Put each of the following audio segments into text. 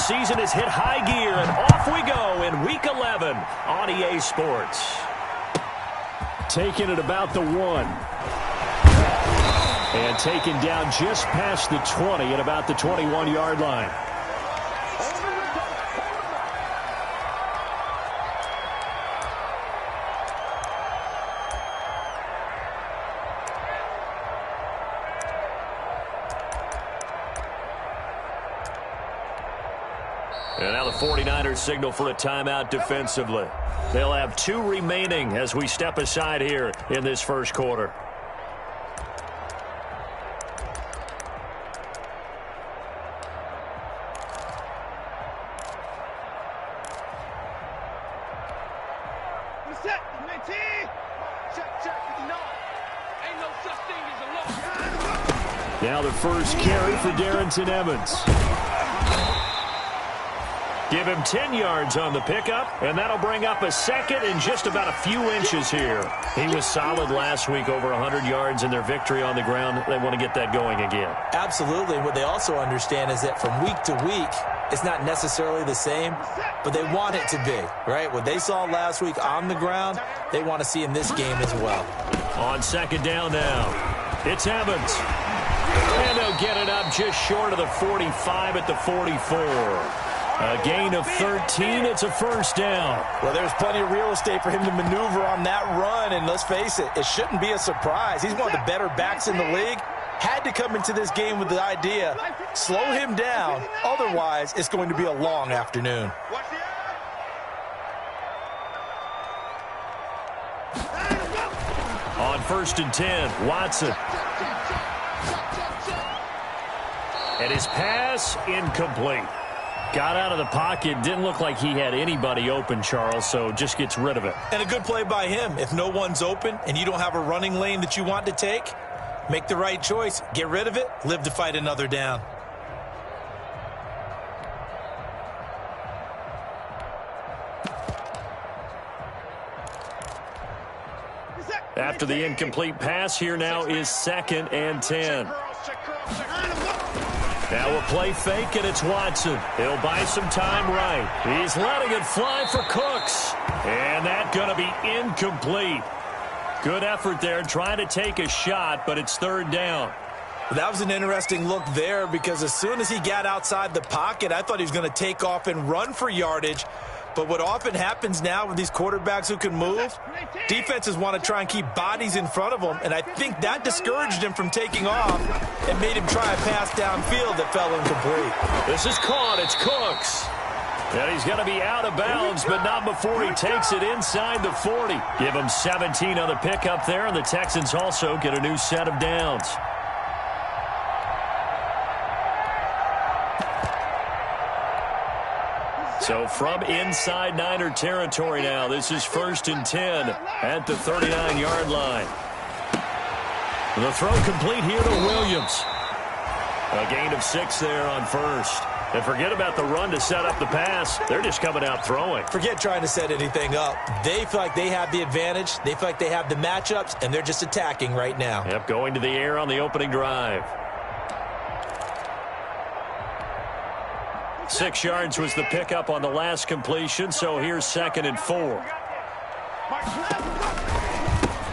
season has hit high gear, and off we go in Week 11 on EA Sports. Taking it about the 1. And taken down just past the 20 at about the 21-yard line. And now the 49ers signal for a timeout defensively. They'll have 2 remaining as we step aside here in this first quarter. Now the first carry for Darrington Evans. Give him 10 yards on the pickup, and that'll bring up a second in just about a few inches here. He was solid last week, over 100 yards in their victory on the ground. They want to get that going again. Absolutely. What they also understand is that from week to week, it's not necessarily the same, but they want it to be, right? What they saw last week on the ground, they want to see in this game as well. On second down now, it's Evans. And they'll get it up just short of the 45 at the 44. A gain of 13. It's a first down. Well, there's plenty of real estate for him to maneuver on that run, and let's face it, it shouldn't be a surprise. He's one of the better backs in the league. Had to come into this game with the idea, slow him down, otherwise it's going to be a long afternoon. On 1st and 10, Watson. And his pass incomplete. Got out of the pocket. Didn't look like he had anybody open, Charles, so just gets rid of it. And a good play by him. If no one's open and you don't have a running lane that you want to take, make the right choice. Get rid of it. Live to fight another down. After the incomplete pass, here now is 2nd and 10. Now a play fake, and it's Watson. He'll buy some time right. He's letting it fly for Cooks. And that's going to be incomplete. Good effort there, trying to take a shot, but it's 3rd down. That was an interesting look there because as soon as he got outside the pocket, I thought he was going to take off and run for yardage. But what often happens now with these quarterbacks who can move, defenses want to try and keep bodies in front of them, and I think that discouraged him from taking off and made him try a pass downfield that fell incomplete. This is caught. It's Cooks. And he's going to be out of bounds, but not before he takes it inside the 40. Give him 17 on the pickup there, and the Texans also get a new set of downs. So from inside Niner territory now, this is 1st and 10 at the 39-yard line. The throw complete here to Williams. A gain of 6 there on 1st. And forget about the run to set up the pass. They're just coming out throwing. Forget trying to set anything up. They feel like they have the advantage. They feel like they have the matchups, and they're just attacking right now. Yep, going to the air on the opening drive. 6 yards was the pickup on the last completion, so here's 2nd and 4.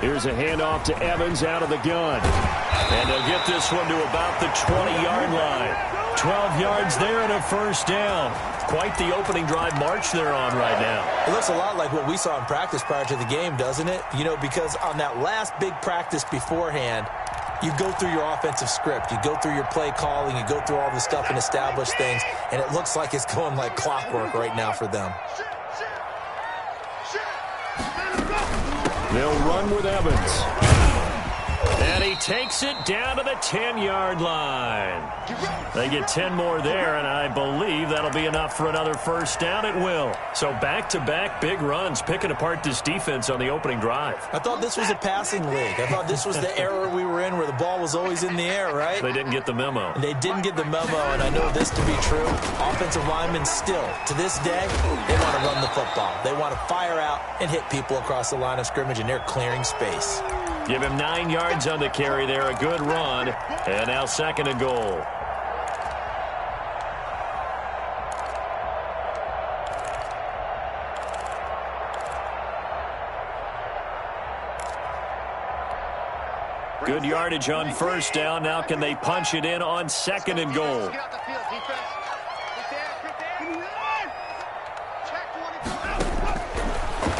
Here's a handoff to Evans out of the gun. And they'll get this one to about the 20-yard line. 12 yards there and a first down. Quite the opening drive march they're on right now. It looks a lot like what we saw in practice prior to the game, doesn't it? You know, because on that last big practice beforehand, you go through your offensive script. You go through your play calling. You go through all the stuff and establish things. And it looks like it's going like clockwork right now for them. They'll run with Evans. And he takes it down to the 10-yard line. They get 10 more there, and I believe that'll be enough for another first down. It will. So back-to-back big runs, picking apart this defense on the opening drive. I thought this was a passing league. I thought this was the era we were in where the ball was always in the air, right? They didn't get the memo. They didn't get the memo, and I know this to be true. Offensive linemen still, to this day, they want to run the football. They want to fire out and hit people across the line of scrimmage, and they're clearing space. Give him 9 yards on the carry there. A good run. And now 2nd and goal. Good yardage on first down. Now can they punch it in on second and goal?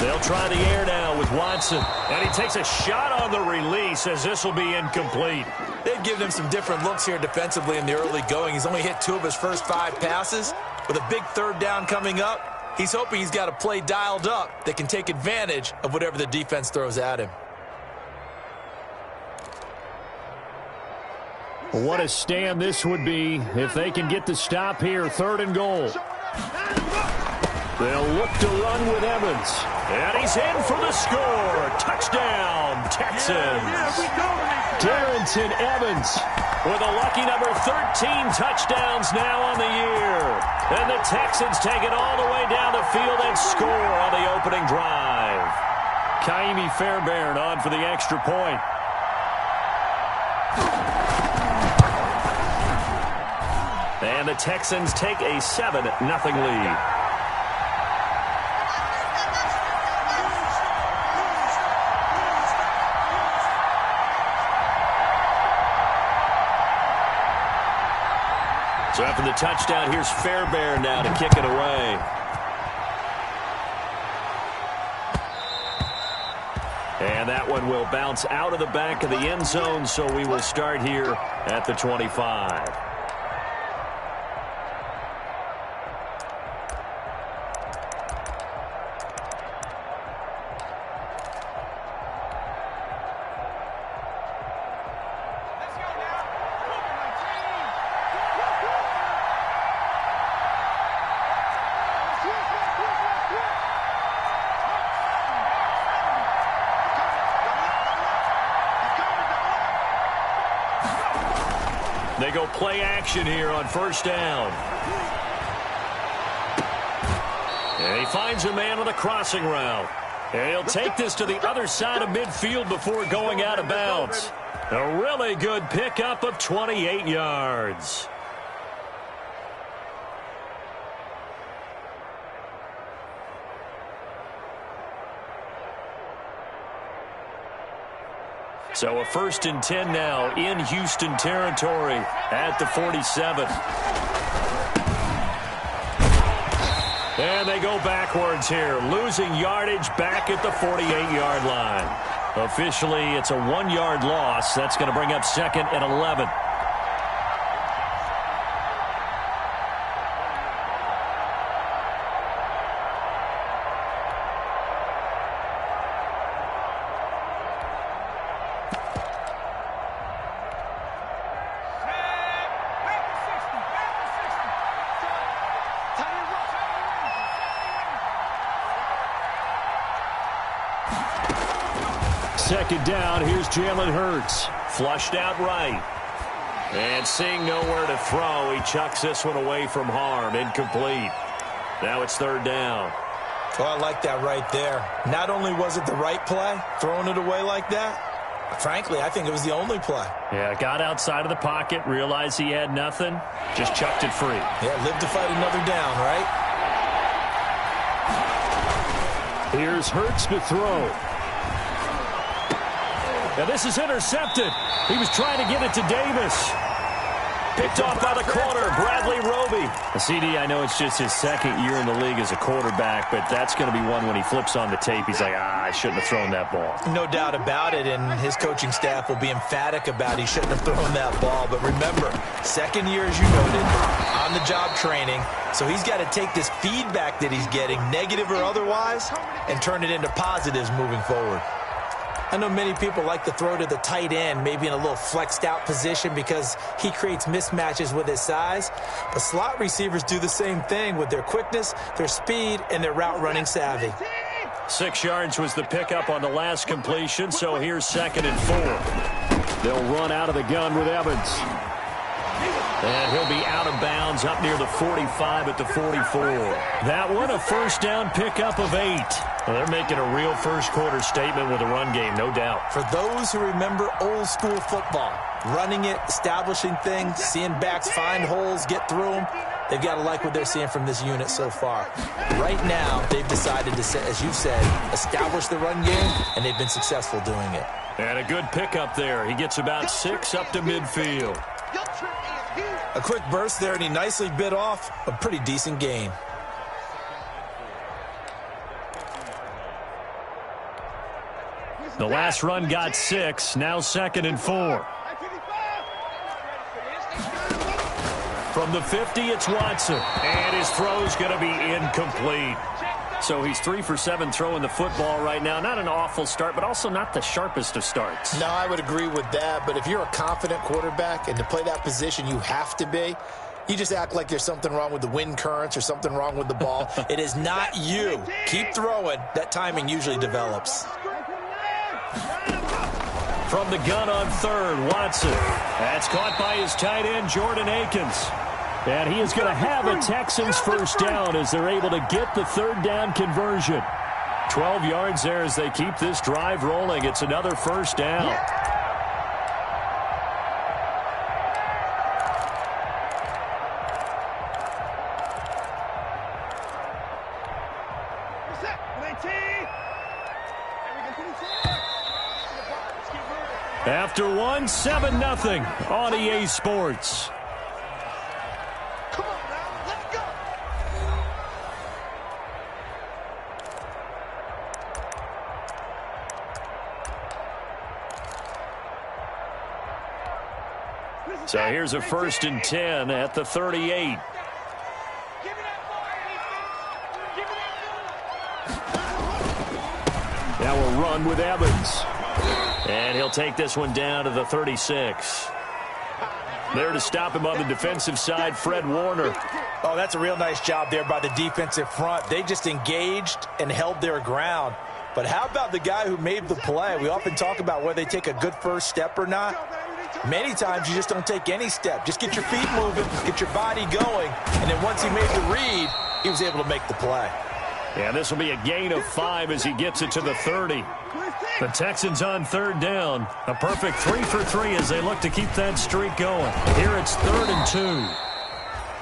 They'll try the air now with Watson. And he takes a shot on the release as this will be incomplete. They've given him some different looks here defensively in the early going. He's only hit 2 of his first 5 passes. With a big third down coming up, he's hoping he's got a play dialed up that can take advantage of whatever the defense throws at him. What a stand this would be if they can get the stop here. 3rd and goal. They'll look to run with Evans. And he's in for the score. Touchdown, Texans. Darrington Evans with a lucky number 13 touchdowns now on the year. And the Texans take it all the way down the field and score on the opening drive. Kaimi Fairbairn on for the extra point. And the Texans take a 7-0 lead. So after the touchdown, here's Fairbairn now to kick it away. And that one will bounce out of the back of the end zone, so we will start here at the 25. They go play action here on first down. And he finds a man on the crossing route. And he'll take this to the other side of midfield before going out of bounds. A really good pickup of 28 yards. So a 1st and 10 now in Houston territory at the 47. And they go backwards here, losing yardage back at the 48-yard line. Officially, it's a 1-yard loss. That's going to bring up 2nd and 11. Second down, here's Jalen Hurts. Flushed out right. And seeing nowhere to throw, he chucks this one away from harm. Incomplete. Now it's 3rd down. Oh, I like that right there. Not only was it the right play, throwing it away like that, but frankly, I think it was the only play. Yeah, got outside of the pocket, realized he had nothing, just chucked it free. Yeah, live to fight another down, right? Here's Hurts to throw. Now this is intercepted. He was trying to get it to Davis. Picked off by the corner, Bradley Roby. CD, I know it's just his 2nd year in the league as a quarterback, but that's going to be one when he flips on the tape. He's like, I shouldn't have thrown that ball. No doubt about it, and his coaching staff will be emphatic about he shouldn't have thrown that ball. But remember, 2nd year, as you noted, on-the-job training. So he's got to take this feedback that he's getting, negative or otherwise, and turn it into positives moving forward. I know many people like to throw to the tight end, maybe in a little flexed out position because he creates mismatches with his size. But slot receivers do the same thing with their quickness, their speed, and their route running savvy. 6 yards was the pickup on the last completion, so here's 2nd and 4. They'll run out of the gun with Evans. And he'll be out of bounds up near the 45 at the 44. That one a first down pickup of 8. Well, they're making a real first-quarter statement with a run game, no doubt. For those who remember old-school football, running it, establishing things, seeing backs find holes, get through them, they've got to like what they're seeing from this unit so far. Right now, they've decided to, as you said, establish the run game, and they've been successful doing it. And a good pickup there. He gets about 6 up to midfield. A quick burst there, and he nicely bit off a pretty decent gain. The last run got 6, now 2nd and 4. From the 50, it's Watson. And his throw's going to be incomplete. So he's 3 for 7 throwing the football right now. Not an awful start, but also not the sharpest of starts. No, I would agree with that. But if you're a confident quarterback and to play that position you have to be, you just act like there's something wrong with the wind currents or something wrong with the ball. It is not you. Keep throwing. That timing usually develops. From the gun on 3rd, Watson. That's caught by his tight end, Jordan Akins. And he is going to have a Texans first down as they're able to get the 3rd down conversion. 12 yards there as they keep this drive rolling. It's another first down. After 1, 7-0 on EA Sports. Come on now, let's go. So here's a 1st and 10 at the 38. Now a run with Evans. And he'll take this one down to the 36. There to stop him on the defensive side, Fred Warner. Oh, that's a real nice job there by the defensive front. They just engaged and held their ground. But how about the guy who made the play? We often talk about whether they take a good first step or not. Many times you just don't take any step. Just get your feet moving, get your body going, and then once he made the read, he was able to make the play. Yeah, this will be a gain of 5 as he gets it to the 30. The Texans on 3rd down. A perfect 3 for 3 as they look to keep that streak going. Here it's 3rd and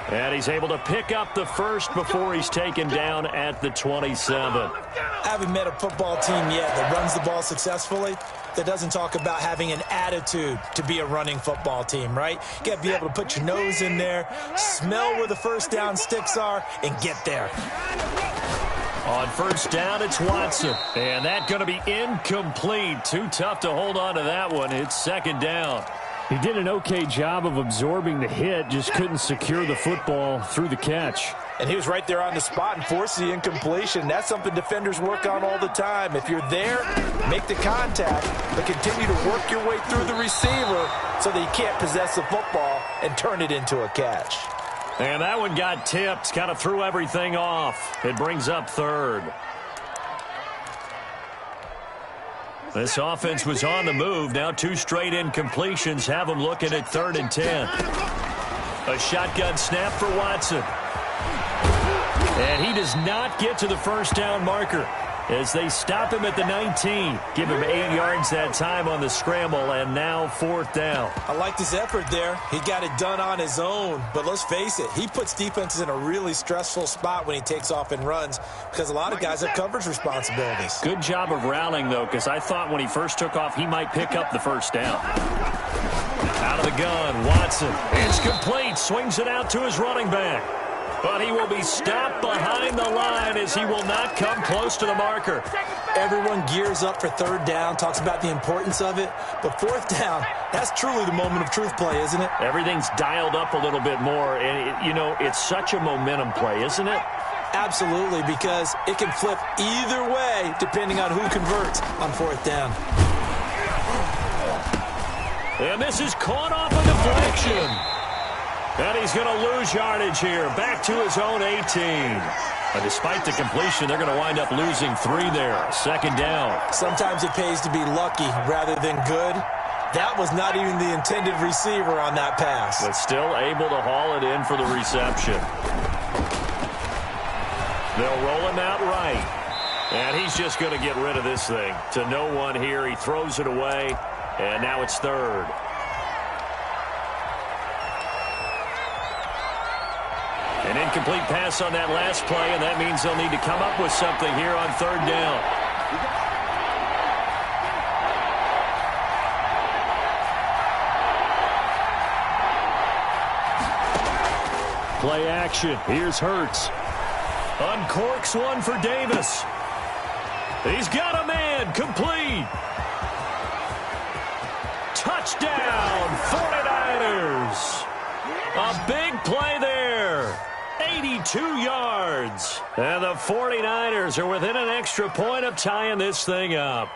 2. And he's able to pick up the first before he's taken down at the 27. I haven't met a football team yet that runs the ball successfully that doesn't talk about having an attitude to be a running football team, right? You got to be able to put your nose in there, smell where the first down sticks are, and get there. On 1st down, it's Watson. And that's going to be incomplete. Too tough to hold on to that one. It's 2nd down. He did an okay job of absorbing the hit, just couldn't secure the football through the catch. And he was right there on the spot and forced the incompletion. That's something defenders work on all the time. If you're there, make the contact, but continue to work your way through the receiver so that you can't possess the football and turn it into a catch. And that one got tipped, kind of threw everything off. It brings up 3rd. This offense was on the move. Now 2 straight incompletions have them looking at 3rd and 10. A shotgun snap for Watson. And he does not get to the first down marker as they stop him at the 19. Give him 8 yards that time on the scramble, and now 4th down. I liked his effort there. He got it done on his own. But let's face it, he puts defenses in a really stressful spot when he takes off and runs because a lot of guys have coverage responsibilities. Good job of rallying, though, because I thought when he first took off, he might pick up the first down. Out of the gun, Watson. It's complete. Swings it out to his running back. But he will be stopped behind the line as he will not come close to the marker. Everyone gears up for 3rd down, talks about the importance of it. But 4th down, that's truly the moment of truth play, isn't it? Everything's dialed up a little bit more. And, you know, it's such a momentum play, isn't it? Absolutely, because it can flip either way depending on who converts on 4th down. And this is caught off a deflection. And he's going to lose yardage here. Back to his own 18. But despite the completion, they're going to wind up losing 3 there. 2nd down. Sometimes it pays to be lucky rather than good. That was not even the intended receiver on that pass. But still able to haul it in for the reception. They'll roll him out right. And he's just going to get rid of this thing. To no one here. He throws it away. And now it's 3rd. incomplete pass on that last play, and that means they'll need to come up with something here on third down. Play action. Here's Hurts. Uncorks one for Davis. He's got a man. Complete. Touchdown, 49ers. A big play there. 82 yards. And the 49ers are within an extra point of tying this thing up.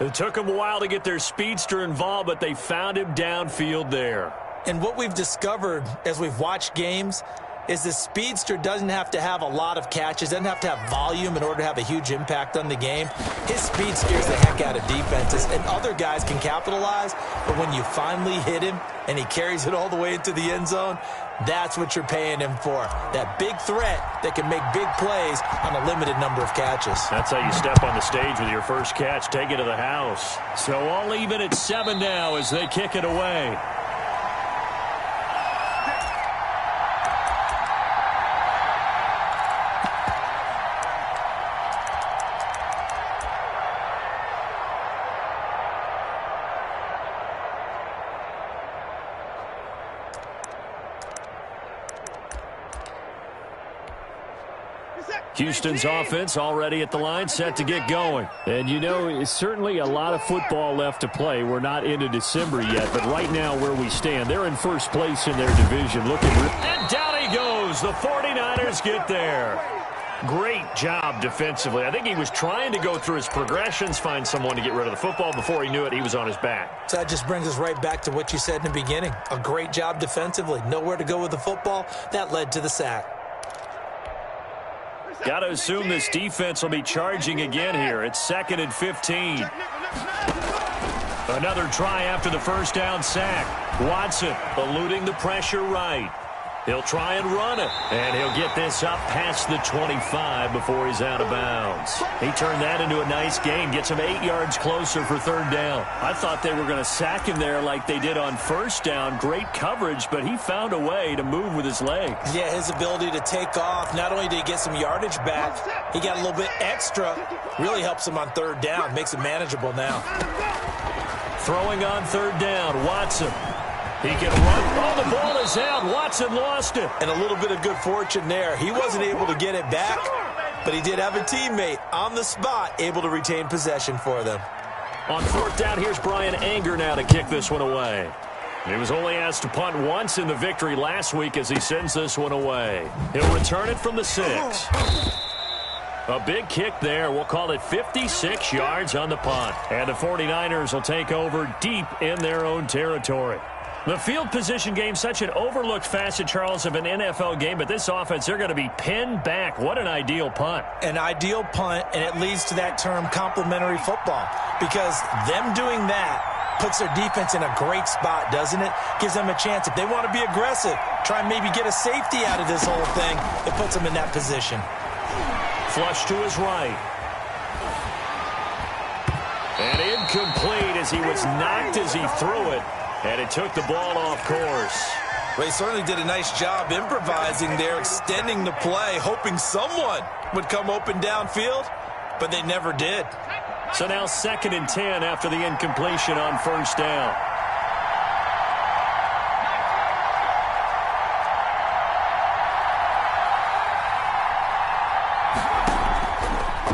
It took them a while to get their speedster involved, but they found him downfield there. And what we've discovered as we've watched games is the speedster doesn't have to have a lot of catches, doesn't have to have volume in order to have a huge impact on the game. His speed scares the heck out of defenses, and other guys can capitalize, but when you finally hit him and he carries it all the way into the end zone, that's what you're paying him for. That big threat that can make big plays on a limited number of catches. That's how you step on the stage with your first catch, take it to the house. So all even at 7 now as they kick it away. Houston's offense already at the line, set to get going. And, you know, it's certainly a lot of football left to play. We're not into December yet, but right now where we stand, they're in first place in their division. And down he goes. The 49ers get there. Great job defensively. I think he was trying to go through his progressions, find someone to get rid of the football. Before he knew it, he was on his back. So that just brings us right back to what you said in the beginning. A great job defensively. Nowhere to go with the football. That led to the sack. Got to assume this defense will be charging again here. It's 2nd and 15. Another try after the first down sack. Watson eluding the pressure right. He'll try and run it, and he'll get this up past the 25 before he's out of bounds. He turned that into a nice gain, gets him 8 yards closer for third down. I thought they were going to sack him there like they did on first down. Great coverage, but he found a way to move with his legs. Yeah, his ability to take off, not only did he get some yardage back, he got a little bit extra. Really helps him on third down, makes it manageable now. Throwing on third down, Watson. He can run. Oh, the ball is out. Watson lost it. And a little bit of good fortune there. He wasn't able to get it back, but he did have a teammate on the spot able to retain possession for them. On fourth down, here's Brian Anger now to kick this one away. He was only asked to punt once in the victory last week as he sends this one away. He'll return it from the 6. A big kick there. We'll call it 56 yards on the punt. And the 49ers will take over deep in their own territory. The field position game, such an overlooked facet, Charles, of an NFL game, but this offense, they're going to be pinned back. What an ideal punt. An ideal punt, and it leads to that term complementary football, because them doing that puts their defense in a great spot, doesn't it? Gives them a chance. If they want to be aggressive, try and maybe get a safety out of this whole thing, it puts them in that position. Flush to his right. And incomplete as he was knocked as he threw it. And it took the ball off course. Well, he certainly did a nice job improvising there, extending the play, hoping someone would come open downfield, but they never did. So now 2nd and 10 after the incompletion on first down.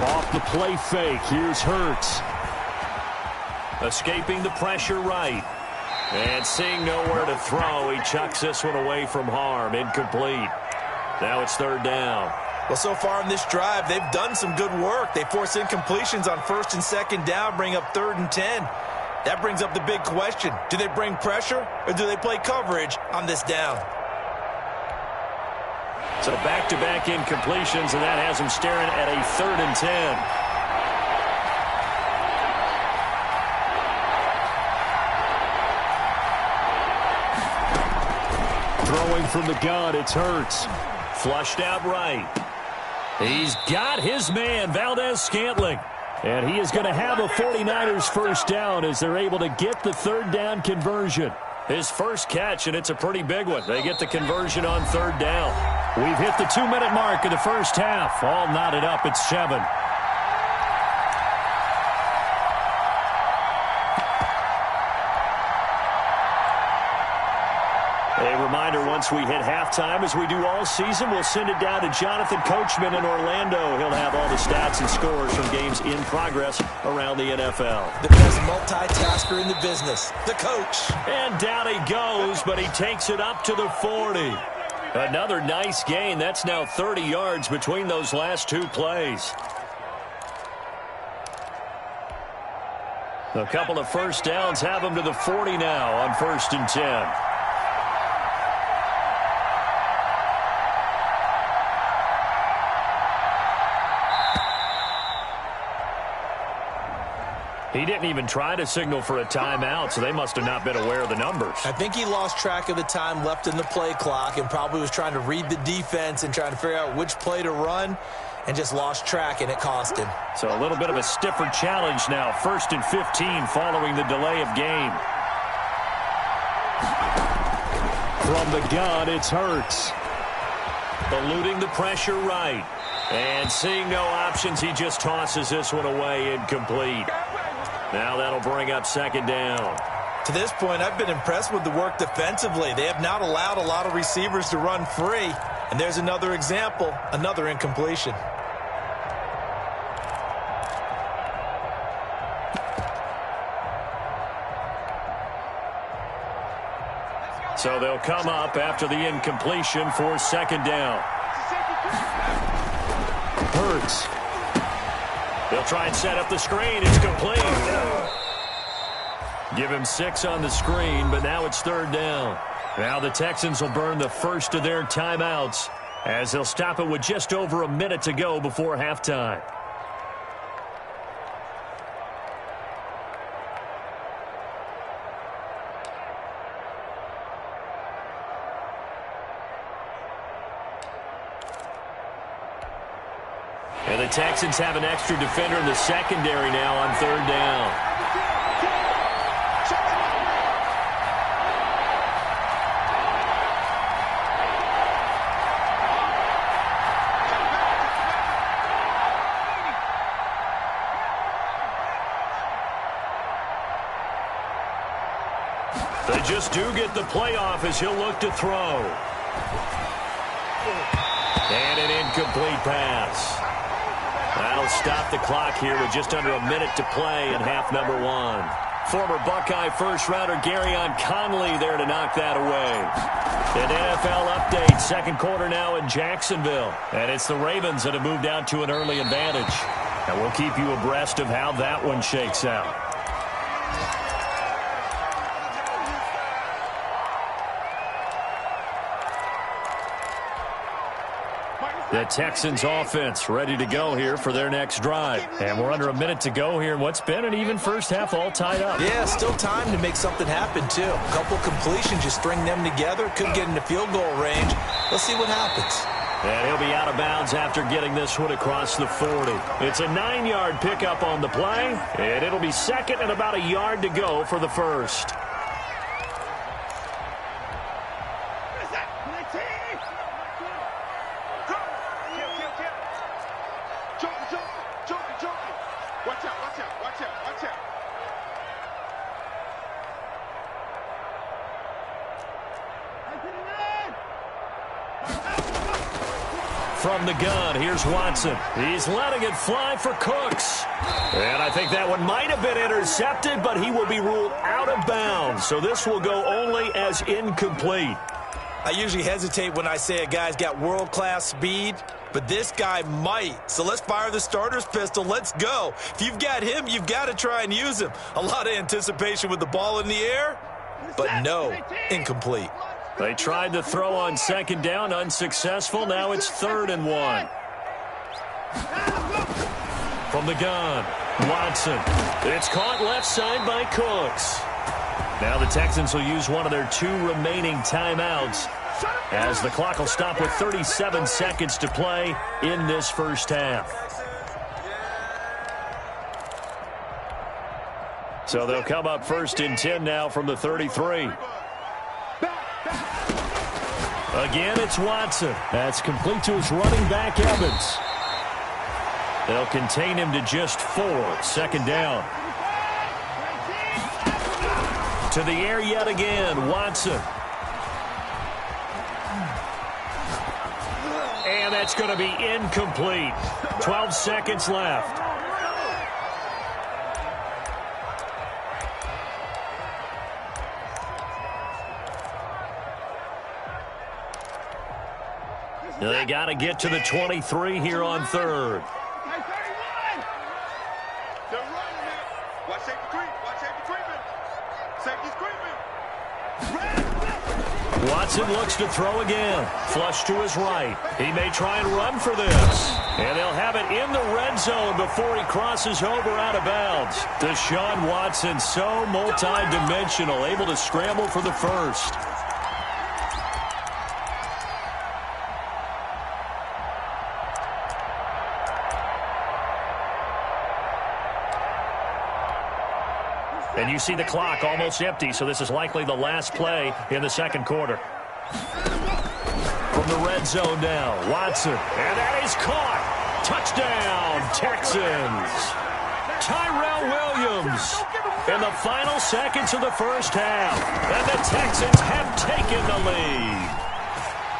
Off the play fake, here's Hurts. Escaping the pressure right. And seeing nowhere to throw, he chucks this one away from harm. Incomplete. Now it's third down. Well, so far in this drive, they've done some good work. They force incompletions on 1st and 2nd down, bring up 3rd and 10. That brings up the big question. Do they bring pressure or do they play coverage on this down? So back-to-back incompletions, and that has them staring at a 3rd and 10. Throwing from the gun, it's Hurts. Flushed out right. He's got his man, Valdez-Scantling. And he is going to have a 49ers first down as they're able to get the third down conversion. His first catch, and it's a pretty big one. They get the conversion on third down. We've hit the 2-minute mark of the first half. All knotted up at 7. A reminder, once we hit halftime, as we do all season, we'll send it down to Jonathan Coachman in Orlando. He'll have all the stats and scores from games in progress around the NFL. The best multitasker in the business, the coach. And down he goes, but he takes it up to the 40. Another nice gain. That's now 30 yards between those last 2 plays. A couple of first downs have him to the 40 now on 1st and 10. He didn't even try to signal for a timeout, so they must have not been aware of the numbers. I think he lost track of the time left in the play clock and probably was trying to read the defense and trying to figure out which play to run and just lost track, and it cost him. So a little bit of a stiffer challenge now. 1st and 15 following the delay of game. From the gun, it's Hurts. Eluding the pressure right. And seeing no options, he just tosses this one away, incomplete. Now that'll bring up 2nd down. To this point, I've been impressed with the work defensively. They have not allowed a lot of receivers to run free. And there's another example, another incompletion. So they'll come up after the incompletion for 2nd down. Hurts. They'll try and set up the screen. It's complete. Give him 6 on the screen, but now it's 3rd down. Now the Texans will burn the first of their timeouts as they'll stop it with just over a minute to go before halftime. And the Texans have an extra defender in the secondary now on 3rd down. They just do get the playoff as he'll look to throw. And an incomplete pass. That'll stop the clock here with just under a minute to play in half number 1. Former Buckeye first-rounder Garyon Conley there to knock that away. An NFL update, 2nd quarter now in Jacksonville. And it's the Ravens that have moved out to an early advantage. And we'll keep you abreast of how that one shakes out. The Texans offense ready to go here for their next drive. And we're under a minute to go here in what's been an even first half, all tied up. Yeah, still time to make something happen, too. A couple completions, you string them together, could get into field goal range. Let's see what happens. And he'll be out of bounds after getting this one across the 40. It's a 9-yard pickup on the play, and it'll be 2nd and about a yard to go for the first. From the gun, here's Watson. He's letting it fly for Cooks. And I think that one might have been intercepted, but he will be ruled out of bounds. So this will go only as incomplete. I usually hesitate when I say a guy's got world-class speed, but this guy might. So let's fire the starter's pistol. Let's go. If you've got him, you've got to try and use him. A lot of anticipation with the ball in the air, but no, incomplete. They tried to throw on 2nd down, unsuccessful. Now it's 3rd and 1. From the gun, Watson. It's caught left side by Cooks. Now the Texans will use one of their 2 remaining timeouts as the clock will stop with 37 seconds to play in this first half. So they'll come up 1st and 10 now from the 33. Again, it's Watson. That's complete to his running back, Evans. They'll contain him to just 4. Second down. To the air yet again, Watson. And that's going to be incomplete. 12 seconds left. They got to get to the 23 here on third. Watson looks to throw again. Flush to his right. He may try and run for this. And they'll have it in the red zone before he crosses over out of bounds. Deshaun Watson, so multi-dimensional, able to scramble for the first. And you see the clock almost empty, so this is likely the last play in the second quarter. From the red zone now, Watson. And that is caught. Touchdown, Texans. Tyrell Williams in the final seconds of the first half. And the Texans have taken the lead.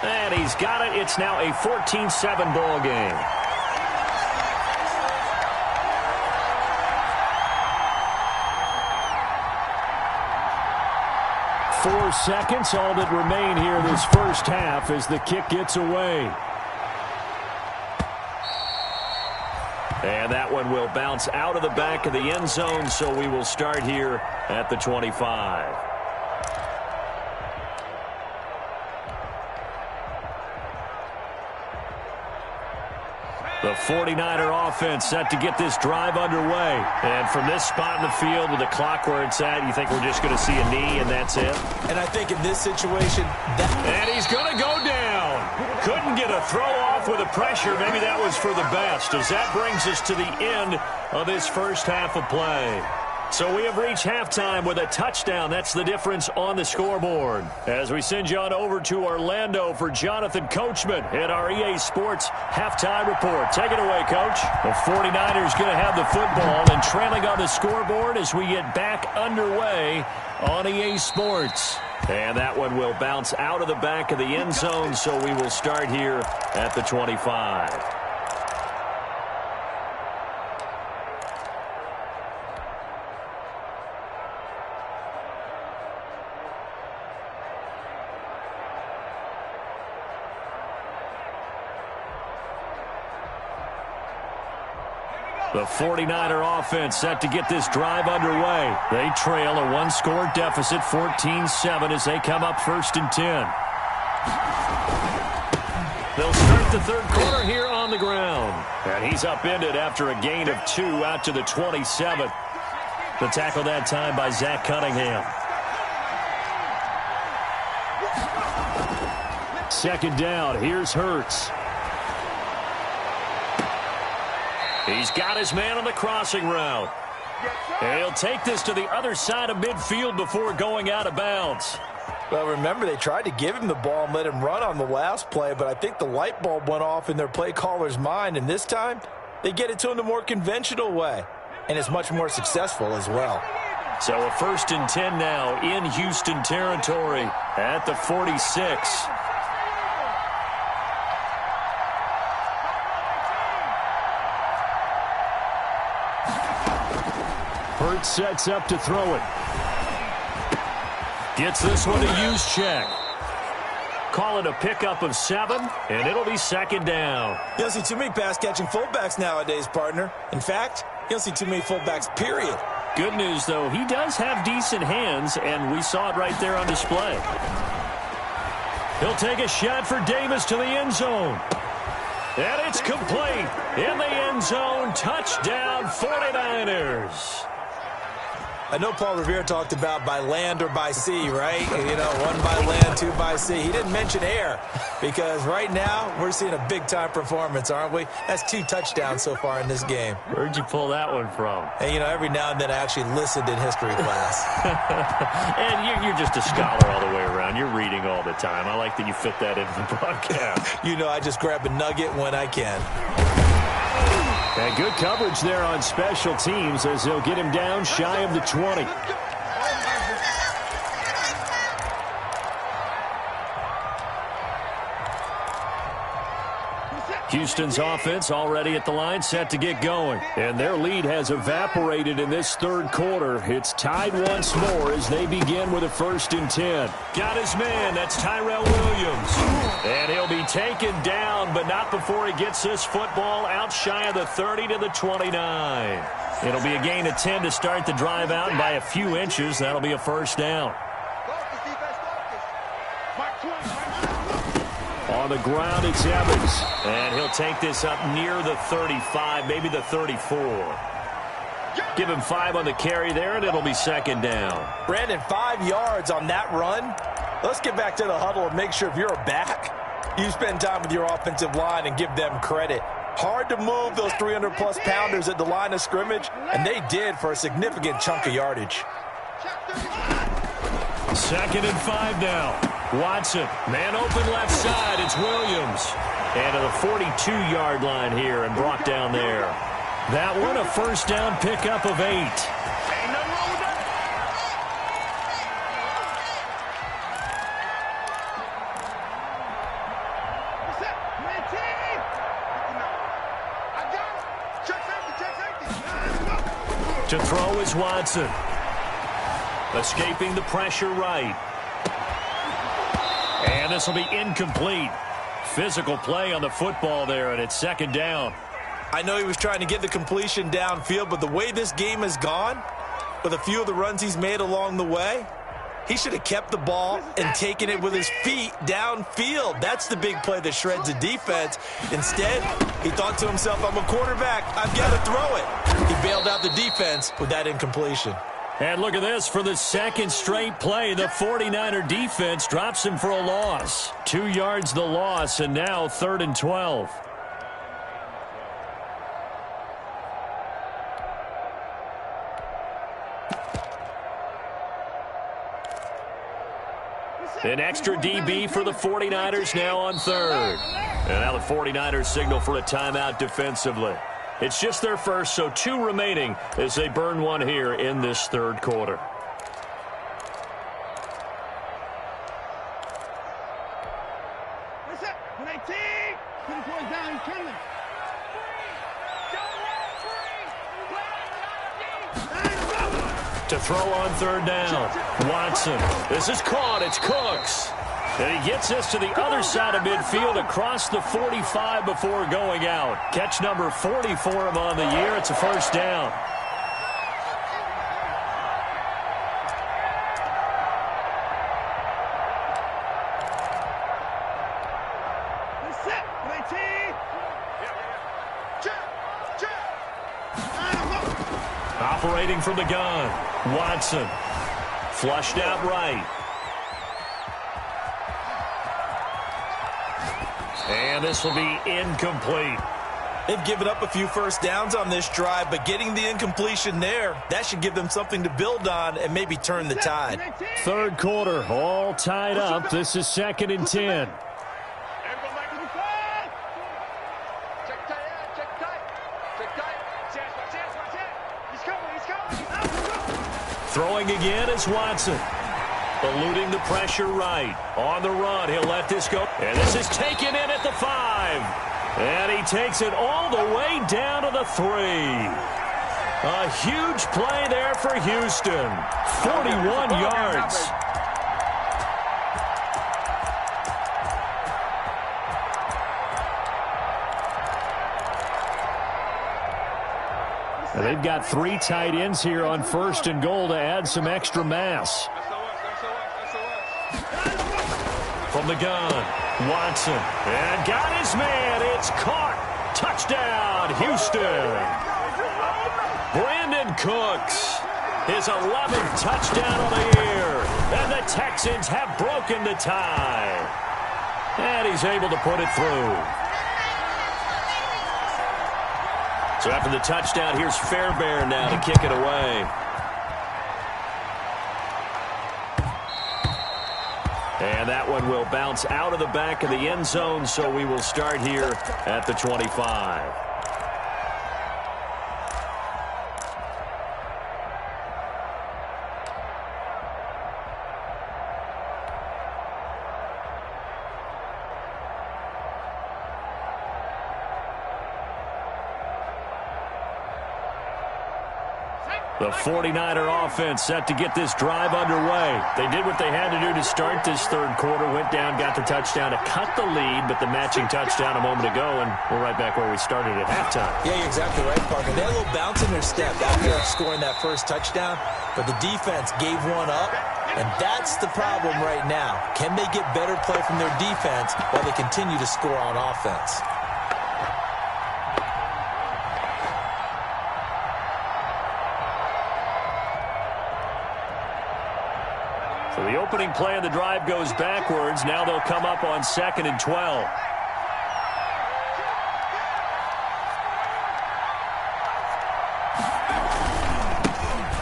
And he's got it. It's now a 14-7 ball game. 4 seconds, all that remain here this first half as the kick gets away. And that one will bounce out of the back of the end zone, so we will start here at the 25. The 49er offense set to get this drive underway. And from this spot in the field with the clock where it's at, you think we're just going to see a knee and that's it? And I think in this situation, and he's going to go down. Couldn't get a throw off with the pressure. Maybe that was for the best, as that brings us to the end of this first half of play. So we have reached halftime with a touchdown. That's the difference on the scoreboard. As we send you on over to Orlando for Jonathan Coachman at our EA Sports Halftime Report. Take it away, Coach. The 49ers going to have the football and trailing on the scoreboard as we get back underway on EA Sports. And that one will bounce out of the back of the end zone, so we will start here at the 25. The 49er offense set to get this drive underway. They trail a one-score deficit, 14-7, as they come up 1st and 10. They'll start the third quarter here on the ground. And he's upended after a gain of 2 out to the 27. The tackle that time by Zach Cunningham. Second down, here's Hurts. He's got his man on the crossing route. And he'll take this to the other side of midfield before going out of bounds. Well, remember, they tried to give him the ball and let him run on the last play, but I think the light bulb went off in their play caller's mind, and this time they get it to him the more conventional way, and it's much more successful as well. So a 1st and 10 now in Houston territory at the 46. Hurts sets up to throw it. Gets this one to Juszczyk. Call it a pickup of 7, and it'll be 2nd down. You don't see too many pass-catching fullbacks nowadays, partner. In fact, you don't see too many fullbacks, period. Good news, though, he does have decent hands, and we saw it right there on display. He'll take a shot for Davis to the end zone. And it's complete. In the end zone, touchdown 49ers. I know Paul Revere talked about by land or by sea, right? You know, one by land, two by sea. He didn't mention air because right now we're seeing a big-time performance, aren't we? That's 2 touchdowns so far in this game. Where'd you pull that one from? And, you know, every now and then I actually listened in history class. And you're just a scholar all the way around. You're reading all the time. I like that you fit that into the broadcast. You know, I just grab a nugget when I can. And good coverage there on special teams as they'll get him down shy of the 20. Houston's offense already at the line, set to get going. And their lead has evaporated in this third quarter. It's tied once more as they begin with a 1st and 10. Got his man. That's Tyrell Williams. And he'll be taken down, but not before he gets this football out shy of the 30 to the 29. It'll be a gain of 10 to start the drive out, and by a few inches, that'll be a 1st down. On the ground, it's Evans. And he'll take this up near the 35, maybe the 34. Give him 5 on the carry there, and it'll be 2nd down. Brandon, 5 yards on that run. Let's get back to the huddle and make sure if you're a back, you spend time with your offensive line and give them credit. Hard to move those 300-plus pounders at the line of scrimmage, and they did for a significant chunk of yardage. 2nd and 5 now. Watson, man open left side. It's Williams. And to the 42-yard line here and brought down there. That one a 1st down pickup of 8. To throw is Watson. Escaping the pressure right. And this will be incomplete. Physical play on the football there, and it's 2nd down. I know he was trying to get the completion downfield, but the way this game has gone, with a few of the runs he's made along the way, he should have kept the ball and taken it with his feet downfield. That's the big play that shreds the defense. Instead, he thought to himself, I'm a quarterback. I've got to throw it. He bailed out the defense with that incompletion. And look at this. For the 2nd straight play, the 49er defense drops him for a loss. 2 yards the loss, and now 3rd and 12. An extra DB for the 49ers now on 3rd. And now the 49ers signal for a timeout defensively. It's just their first, so 2 remaining as they burn one here in this 3rd quarter. To throw on 3rd down. Watson. This is caught. It's Cooks. And he gets this to the other side of midfield across the 45 before going out. Catch number 40 for him on the year. It's a 1st down. Operating from the gun. Watson. Flushed out right. And this will be incomplete. They've given up a few 1st downs on this drive, but getting the incompletion there, that should give them something to build on and maybe turn the tide. 3rd quarter, all tied up. This is 2nd and 10. Throwing again is Watson. Eluding the pressure right. On the run, he'll let this go. And this is taken in at the 5. And he takes it all the way down to the 3. A huge play there for Houston. 41 yards. And they've got 3 tight ends here on 1st and goal to add some extra mass. From the gun, Watson. And got his man. It's caught. Touchdown, Houston. Brandon Cooks. His 11th touchdown of the year. And the Texans have broken the tie. And he's able to put it through. So after the touchdown, here's Fairbairn now to kick it away. And that one will bounce out of the back of the end zone, so we will start here at the 25. The 49er offense set to get this drive underway. They did what they had to do to start this third quarter, went down, got the touchdown to cut the lead, but the matching touchdown a moment ago, and we're right back where we started at halftime. Yeah, you're exactly right, Parker. They had a little bounce in their step after scoring that first touchdown, but the defense gave one up, and that's the problem right now. Can they get better play from their defense while they continue to score on offense? So the opening play of the drive goes backwards. Now they'll come up on 2nd and 12.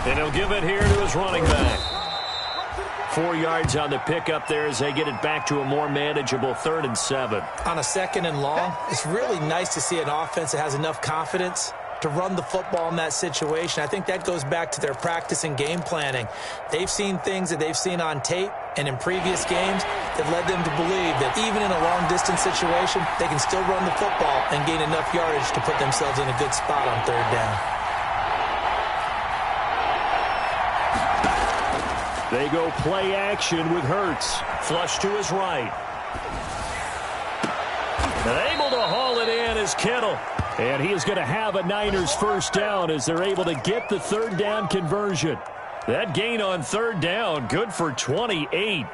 And he'll give it here to his running back. 4 yards on the pickup there as they get it back to a more manageable 3rd and 7. On a 2nd and long, it's really nice to see an offense that has enough confidence to run the football in that situation. I think that goes back to their practice and game planning. They've seen things that they've seen on tape and in previous games that led them to believe that even in a long-distance situation, they can still run the football and gain enough yardage to put themselves in a good spot on 3rd down. They go play action with Hurts. Flush to his right. And able to haul it in is Kittle. And he is going to have a Niners first down as they're able to get the 3rd down conversion. That gain on 3rd down, good for 28.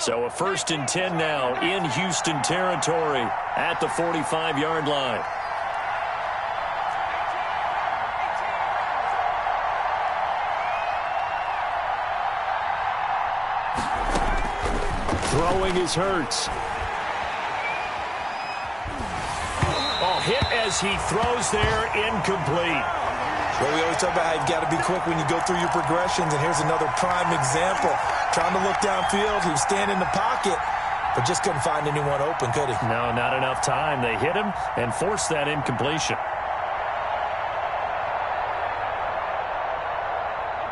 So a 1st and 10 now in Houston territory at the 45-yard line. Throwing is Hurts. Oh, hit as he throws there, incomplete. Well, we always talk about how you've got to be quick when you go through your progressions, and here's another prime example. Trying to look downfield, he was standing in the pocket, but just couldn't find anyone open, could he? No, not enough time. They hit him and forced that incompletion.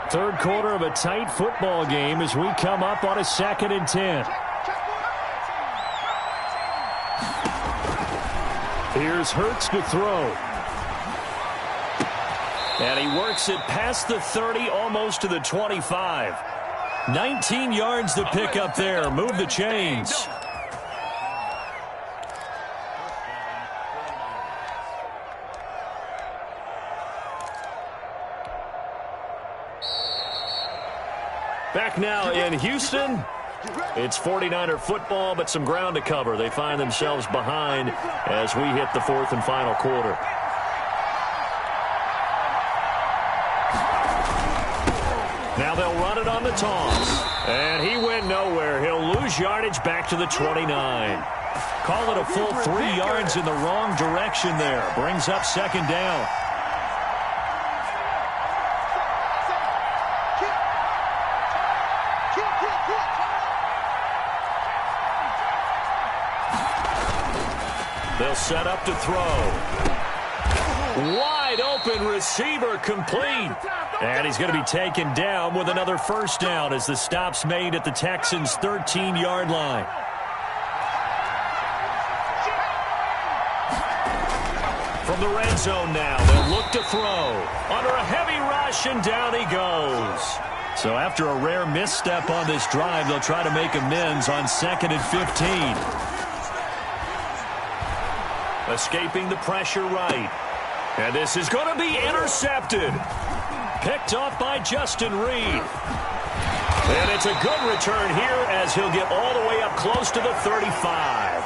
Third quarter of a tight football game as we come up on a 2nd and 10. Here's Hurts to throw. And he works it past the 30, almost to the 25. 19 yards to pick up there. Move the chains. Back now in Houston. It's 49er football, but some ground to cover. They find themselves behind as we hit the 4th and final quarter. Now they'll run it on the toss. And he went nowhere. He'll lose yardage back to the 29. Call it a full 3 yards in the wrong direction there. Brings up 2nd down. They'll set up to throw. Wide open receiver complete. And he's going to be taken down with another first down as the stop's made at the Texans' 13-yard line. From the red zone now, they'll look to throw. Under a heavy rush, and down he goes. So after a rare misstep on this drive, they'll try to make amends on 2nd and 15. Escaping the pressure right. And this is going to be intercepted. Picked off by Justin Reed. And it's a good return here as he'll get all the way up close to the 35.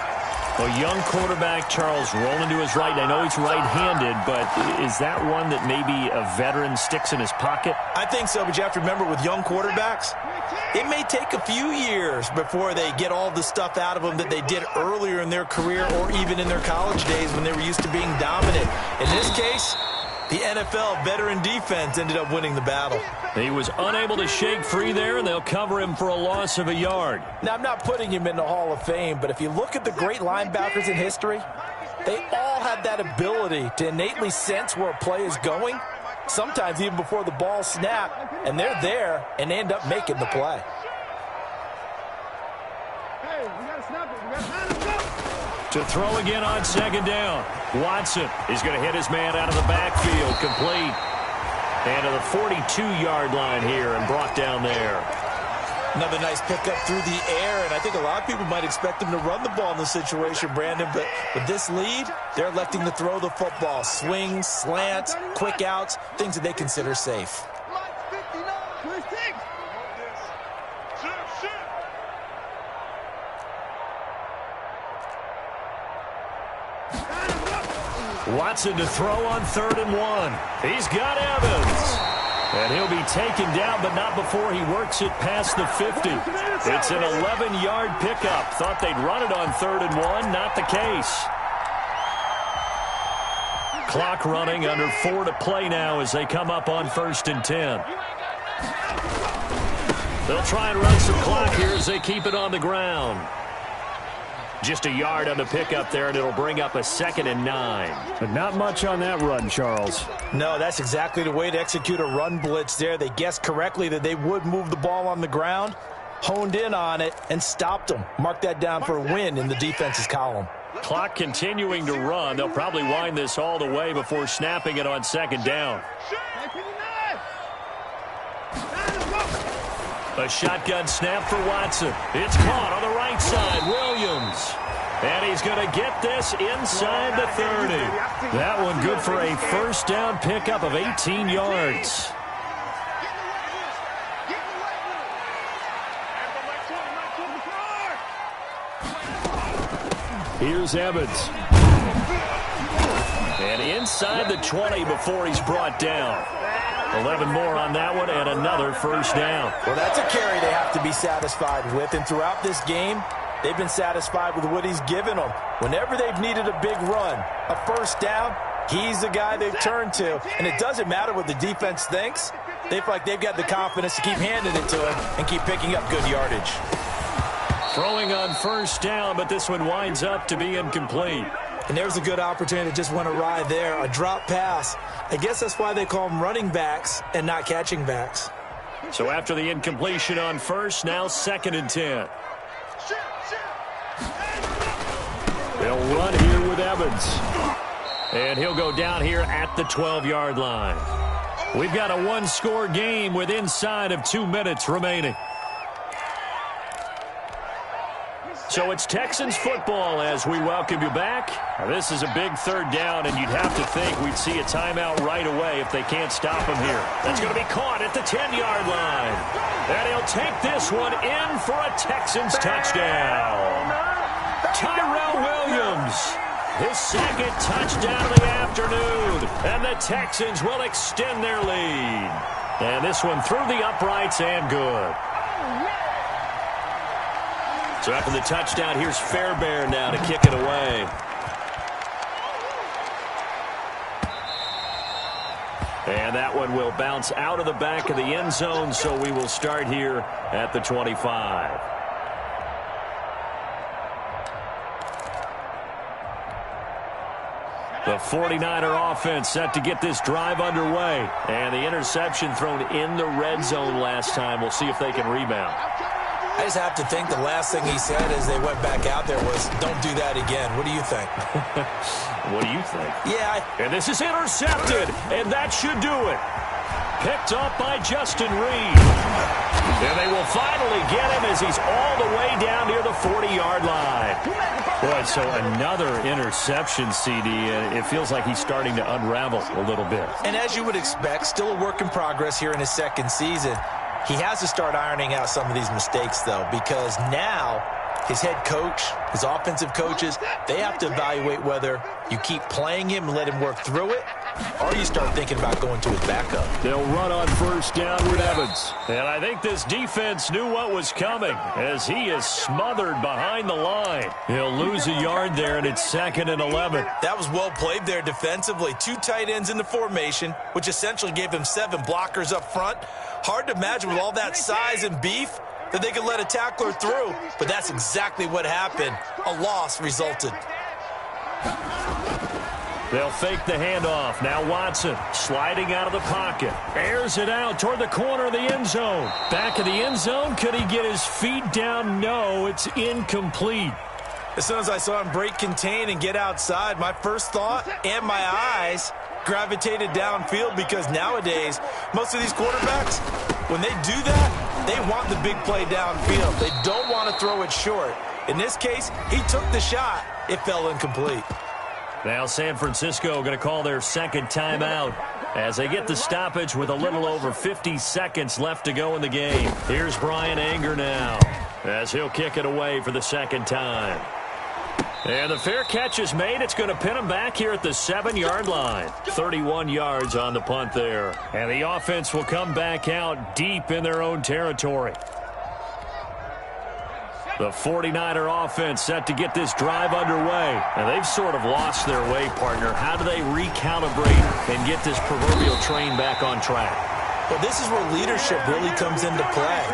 A young quarterback, Charles, rolling to his right. I know he's right-handed, but is that one that maybe a veteran sticks in his pocket? I think so, but you have to remember with young quarterbacks, it may take a few years before they get all the stuff out of them that they did earlier in their career or even in their college days when they were used to being dominant. In this case, the NFL veteran defense ended up winning the battle. He was unable to shake free there, and they'll cover him for a loss of a yard. Now, I'm not putting him in the Hall of Fame, but if you look at the great linebackers in history, they all have that ability to innately sense where a play is going, sometimes even before the ball snapped, and they're there, and they end up making the play. To throw again on second down. Watson is going to hit his man out of the backfield, complete. And to the 42-yard line here and brought down there. Another nice pickup through the air, and I think a lot of people might expect them to run the ball in this situation, Brandon, but with this lead, they're electing to throw the football. Swings, slants, quick outs, things that they consider safe. Watson to throw on 3rd and 1. He's got Evans. And he'll be taken down, but not before he works it past the 50. It's an 11-yard pickup. Thought they'd run it on 3rd and 1. Not the case. Clock running, under 4 to play now as they come up on 1st and 10. They'll try and run some clock here as they keep it on the ground. Just a yard on the pickup there, and it'll bring up a 2nd and 9. But not much on that run, Charles. No, that's exactly the way to execute a run blitz there. They guessed correctly that they would move the ball on the ground, honed in on it, and stopped them. Mark that down for a win in the defense's column. Clock continuing to run. They'll probably wind this all the way before snapping it on 2nd down. A shotgun snap for Watson. It's caught on the right side. Williams. And he's going to get this inside the 30. That one good for a 1st down pickup of 18 yards. Here's Evans. And inside the 20 before he's brought down. 11 more on that one and another 1st down. Well, that's a carry they have to be satisfied with. And throughout this game, they've been satisfied with what he's given them. Whenever they've needed a big run, a 1st down, he's the guy they've turned to. And it doesn't matter what the defense thinks. They feel like they've got the confidence to keep handing it to him and keep picking up good yardage. Throwing on 1st down, but this one winds up to be incomplete. And there's a good opportunity that just went awry there. A drop pass. I guess that's why they call them running backs and not catching backs. So after the incompletion on 1st, now 2nd and 10. They'll run here with Evans. And he'll go down here at the 12-yard line. We've got a one-score game with inside of 2 minutes remaining. So it's Texans football as we welcome you back. Now, this is a big 3rd down, and you'd have to think we'd see a timeout right away if they can't stop him here. That's going to be caught at the 10-yard line. And he'll take this one in for a Texans touchdown. Tyrell Williams, his 2nd touchdown of the afternoon. And the Texans will extend their lead. And this one through the uprights and good. So after the touchdown, here's Fairbairn now to kick it away. And that one will bounce out of the back of the end zone, so we will start here at the 25. The 49er offense set to get this drive underway. And the interception thrown in the red zone last time. We'll see if they can rebound. I just have to think the last thing he said as they went back out there was, don't do that again. What do you think? What do you think? Yeah. And this is intercepted, and that should do it. Picked up by Justin Reed. And they will finally get him as he's all the way down near the 40-yard line. Boy, so another interception, CD. It feels like he's starting to unravel a little bit. And as you would expect, still a work in progress here in his 2nd season. He has to start ironing out some of these mistakes, though, because now his head coach, his offensive coaches, they have to evaluate whether you keep playing him and let him work through it, or you start thinking about going to his backup. They'll run on first down with Evans. And I think this defense knew what was coming as he is smothered behind the line. He'll lose a yard there, and it's 2nd and 11. That was well played there defensively. 2 tight ends in the formation, which essentially gave him 7 blockers up front. Hard to imagine with all that size and beef that they could let a tackler through, but that's exactly what happened. A loss resulted. They'll fake the handoff. Now Watson sliding out of the pocket. Airs it out toward the corner of the end zone. Back of the end zone. Could he get his feet down? No, it's incomplete. As soon as I saw him break contain and get outside, my first thought and my eyes gravitated downfield, because nowadays, most of these quarterbacks, when they do that, they want the big play downfield. They don't want to throw it short. In this case, he took the shot. It fell incomplete. Now San Francisco going to call their second timeout as they get the stoppage with a little over 50 seconds left to go in the game. Here's Brian Anger now as he'll kick it away for the second time. And the fair catch is made. It's going to pin him back here at the 7-yard line. 31 yards on the punt there. And the offense will come back out deep in their own territory. The 49er offense set to get this drive underway. And they've sort of lost their way, partner. How do they recalibrate and get this proverbial train back on track? Well, this is where leadership really comes into play.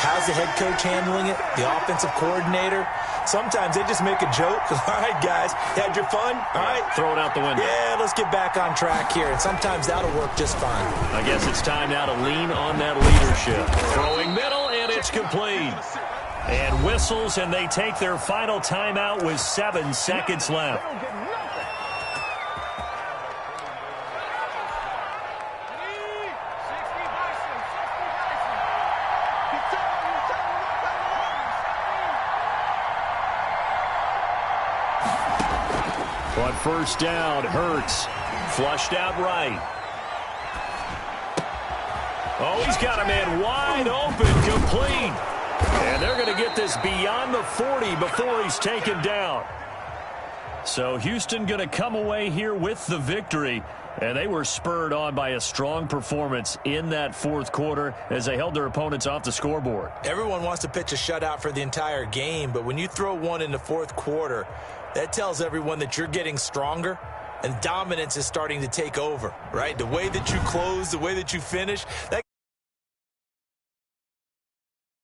How's the head coach handling it? The offensive coordinator? Sometimes they just make a joke. All right, guys, had your fun? All right. Throw it out the window. Yeah, let's get back on track here. And sometimes that'll work just fine. I guess it's time now to lean on that leadership. Throwing middle, and it's complete. And whistles, and they take their final timeout with 7 seconds left. On first down, Hurts flushed out right. Oh, he's got a man wide open, complete. And they're going to get this beyond the 40 before he's taken down. So Houston going to come away here with the victory. And they were spurred on by a strong performance in that fourth quarter as they held their opponents off the scoreboard. Everyone wants to pitch a shutout for the entire game, but when you throw one in the fourth quarter, that tells everyone that you're getting stronger and dominance is starting to take over, right? The way that you close, the way that you finish, that